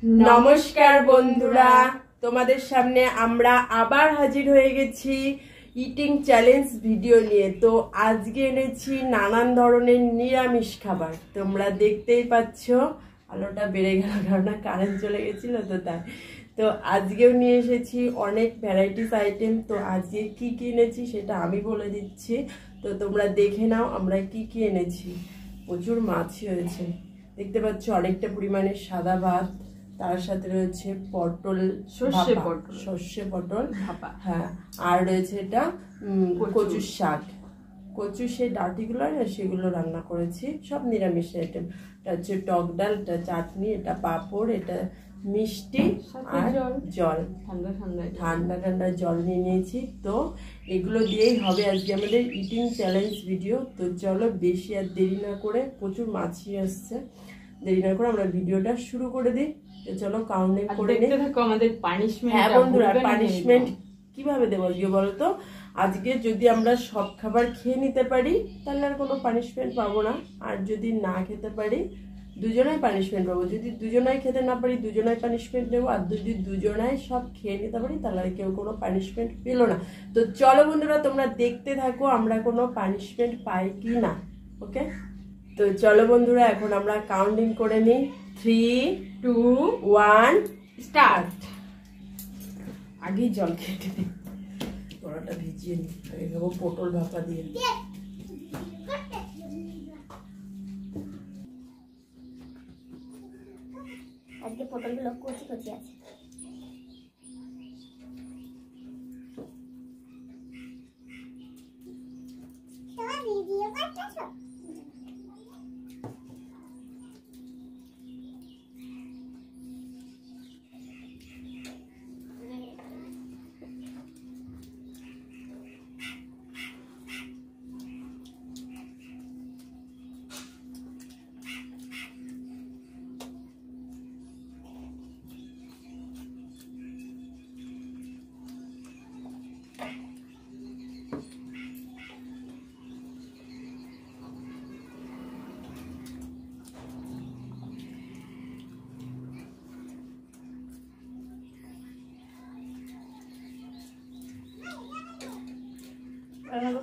নমস্কার বন্ধুরা, তোমাদের সামনে আমরা আবার হাজির হয়ে গেছি ইটিং চ্যালেঞ্জ ভিডিও নিয়ে। তো আজকে এনেছি নানান ধরনের নিরামিষ খাবার। তোমরা দেখতেই পাচ্ছ, আলোটা বেড়ে গেল কারণ কারেন্ট চলে গেছিল তো তাই। তো আজকেও নিয়ে এসেছি অনেক ভ্যারাইটিস আইটেম। তো আজকে কি কি এনেছি সেটা আমি বলে দিচ্ছি, তো তোমরা দেখে নাও আমরা কি কি এনেছি। প্রচুর মাছই হয়েছে, দেখতে পাচ্ছ অনেকটা পরিমাণে সাদা ভাত, তার সাথে রয়েছে পটল, সর্ষে পটল ভাপা, হ্যাঁ, আর রয়েছে এটা কচুর শাক, কচুর সেই ডাঁটিগুলো না সেগুলো রান্না করেছি, সব নিরামিষ আইটেম। এটা হচ্ছে টক ডাল, এটা চাটনি, এটা পাঁপড়, এটা মিষ্টি আর জল, ঠান্ডা ঠান্ডা জল নিয়ে নিয়েছি। তো এগুলো দিয়েই হবে আজকে আমাদের ইটিং চ্যালেঞ্জ ভিডিও। তো চলো বেশি আর দেরি না করে, প্রচুর মাছই আসছে, দেরি না করে আমরা ভিডিওটা শুরু করে দিই। তো চলো কাউন্টিং করে নিই। আমাদের পানিশমেন্ট, হ্যাঁ বন্ধুরা, পানিশমেন্ট কিভাবে দেবো আজকে বলো তো? আজকে যদি আমরা সব খাবার খেয়ে নিতে পারি তাহলে আর কোনো পানিশমেন্ট পাবো না, আর যদি না খেতে পারি দুজনাই পানিশমেন্ট পাবো। যদি দুজনাই খেতে না পারি দুজনাই পানিশমেন্ট নেবো, আর যদি দুজনাই সব খেয়ে নিতে পারি তাহলে আর কেউ কোনো পানিশমেন্ট পেলো না। তো চলো বন্ধুরা, তোমরা দেখতে থাকো আমরা কোনো পানিশমেন্ট পাই কি না। ওকে, তো চলো বন্ধুরা, এখন আমরা কাউন্টিং করে নিই। 3, 2, 1 স্টার্ট। আগেই জল খেতে দিই, পরোটা ভিজিয়ে নিই, আগে খাবো পটল ভাপা দিয়ে। আজকে পটলগুলো কচি কচি আছে।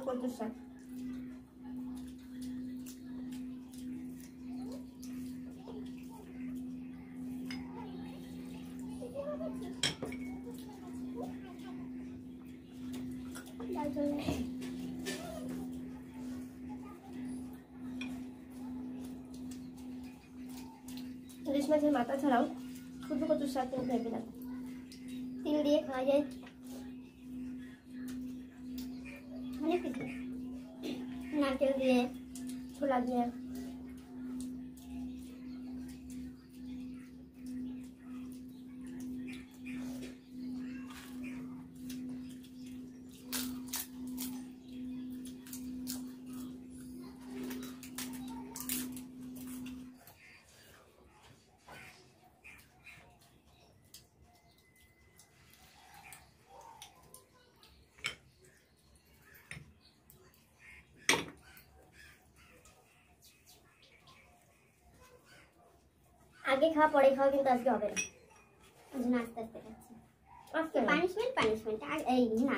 কচুর শাক, ইলিশ মাছের মাথা ছাড়াও শুধু কচুর শাক কিন্তু ভেবে না, তিল দিয়ে খাওয়া যায়, অনেক কিছু, নারকেল দিয়ে, ছোলা দিয়ে। আগে খাওয়া পরে খাওয়া কিন্তু আজকে হবে না, ওই জন্য আস্তে আস্তে খাচ্ছি। আজকে পানিশমেন্ট এই না,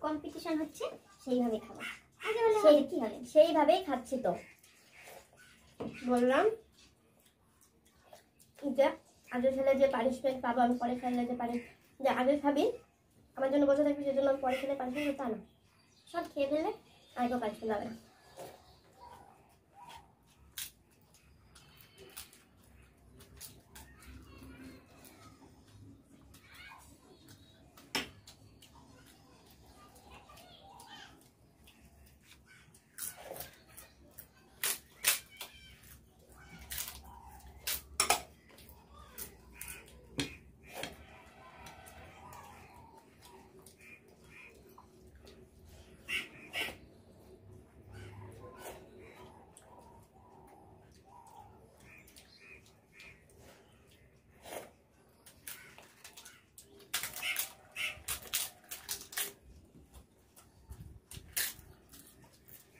কম্পিটিশন হচ্ছে, সেইভাবে খাবো। আগে বলে সেই কি হবে, সেইভাবেই খাচ্ছি। তো বললাম যে আগে খেলে যে পানিশমেন্ট পাবো, আমি পরে খেলে যে পারি, যে আগে খাবি আমার জন্য বসে থাকবি, সেজন্য আমি পরে খেলে পানিশমেন্ট, তা না, সব খেয়ে ফেললে আর কেউ পানিশমেন্ট হবে না।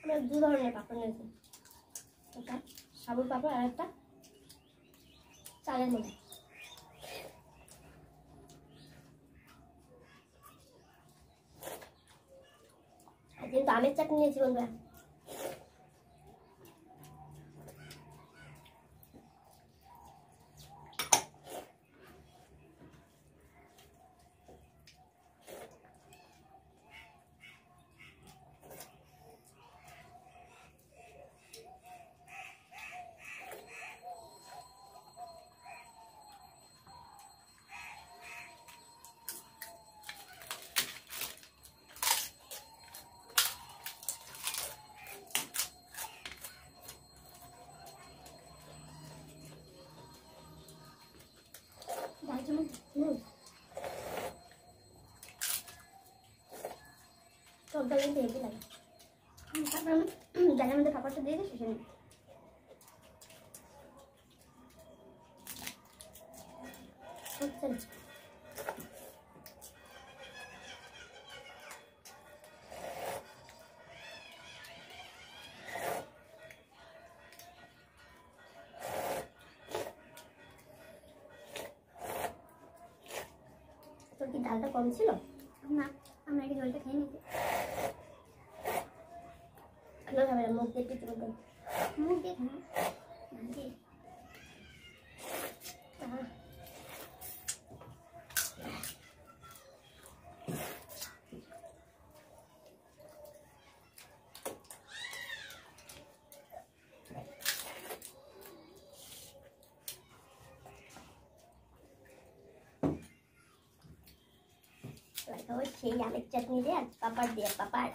আমরা দু ধরনের পাপড় নিয়েছি, একটা সাবুর পাপড় আর একটা চালের মধ্যে। কিন্তু আমের চাটনি নিয়েছি বন্ধুরা। সব ডালের মধ্যে হেঁটে লাগে। তারপর আমি ডালের মধ্যে পাপড়টা দিয়ে দিই শেষে নিই। তোর কি ডালটা কম ছিল? না, আমরা কি জলটা খেয়ে নিতে ভাবে না। মুখ দিয়ে একটু মুখ দিয়ে খানা সেই আমের চাটনি দিয়ে আর পাপড় দিয়ে পাপড়।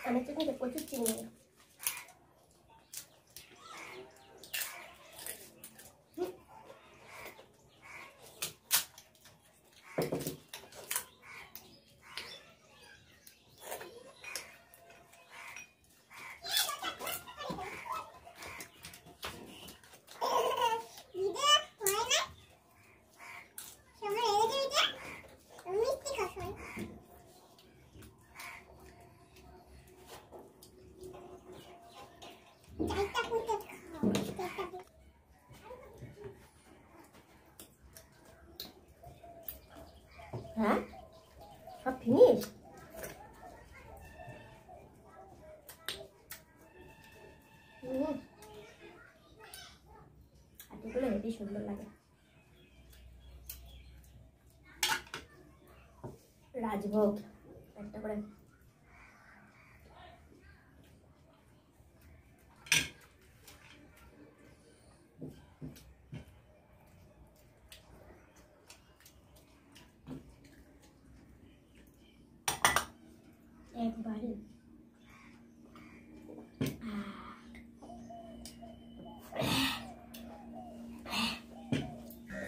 আমের চাটনিতে প্রচুর চিনি। হ্যাঁ, সব ফিনিশ। হাতিগুলো হেবি সুন্দর লাগে। রাজভোগ একটা করে একবারে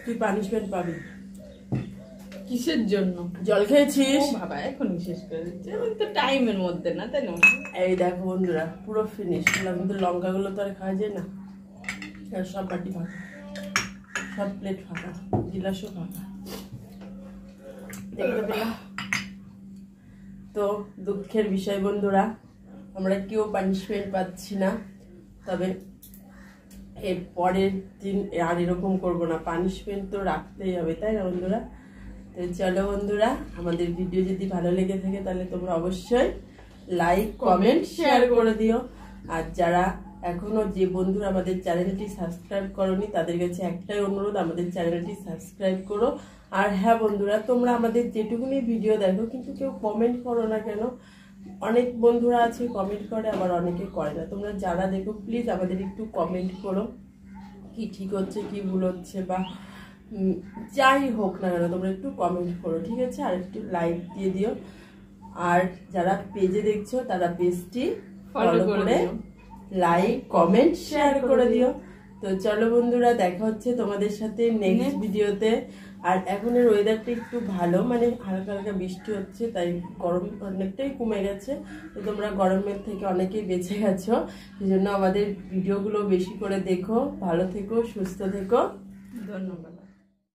তুই পানিশমেন্ট পাবি। কিসের জন্য? জল খেয়েছিস? বাবা এখনই শেষ করে দিচ্ছে, এখন তো টাইমের মধ্যে না, তাই না? এই দেখো বন্ধুরা, পুরো ফিনিশ। কিন্তু লঙ্কাগুলো তো আর খাওয়া যায় না। সব বাটি ফাঁকা, সব প্লেট ফাঁকা, গিলাসও ফাঁকা। দেখতে পেলাম তো দুঃখের বিষয় বন্ধুরা, আমরা কেউ পানিশমেন্ট পাচ্ছি না। তবে এর পরের দিন আর এরকম করবো না, পানিশমেন্ট তো রাখতেই হবে, তাই না বন্ধুরা? তো চলো বন্ধুরা, আমাদের ভিডিও যদি ভালো লেগে থাকে তাহলে তোমরা অবশ্যই লাইক কমেন্ট শেয়ার করে দিও। আর যারা এখনো যে বন্ধুরা আমাদের চ্যানেলটি সাবস্ক্রাইব করোনি তাদের কাছে একটাই অনুরোধ, আমাদের চ্যানেলটি সাবস্ক্রাইব করো। আর হ্যাঁ বন্ধুরা, তোমরা আমাদের যেটুকুনি ভিডিও দেখো কিন্তু কেউ কমেন্ট করো না কেন? অনেক বন্ধুরা আছে কমেন্ট করে, আবার অনেকে করে না। তোমরা যারা দেখো প্লিজ আমাদের একটু কমেন্ট করো, কি ঠিক হচ্ছে কি ভুল হচ্ছে বা যাই হোক না কেন তোমরা একটু কমেন্ট করো, ঠিক আছে? আর একটু লাইক দিয়ে দিও। আর যারা পেজে দেখছো তারা পেজটি ফলো করে লাইক কমেন্ট শেয়ার করে দিও। তো চলো বন্ধুরা, দেখা হচ্ছে তোমাদের সাথে নেক্সট ভিডিওতে। আর এখনের ওয়েদারটা একটু ভালো, মানে হালকা হালকা বৃষ্টি হচ্ছে, তাই গরম অনেকটাই কমে গেছে। তো তোমরা গরমের থেকে অনেকেই বেঁচে গেছো, সেই জন্য আমাদের ভিডিওগুলো বেশি করে দেখো। ভালো থেকো, সুস্থ থেকো, ধন্যবাদ।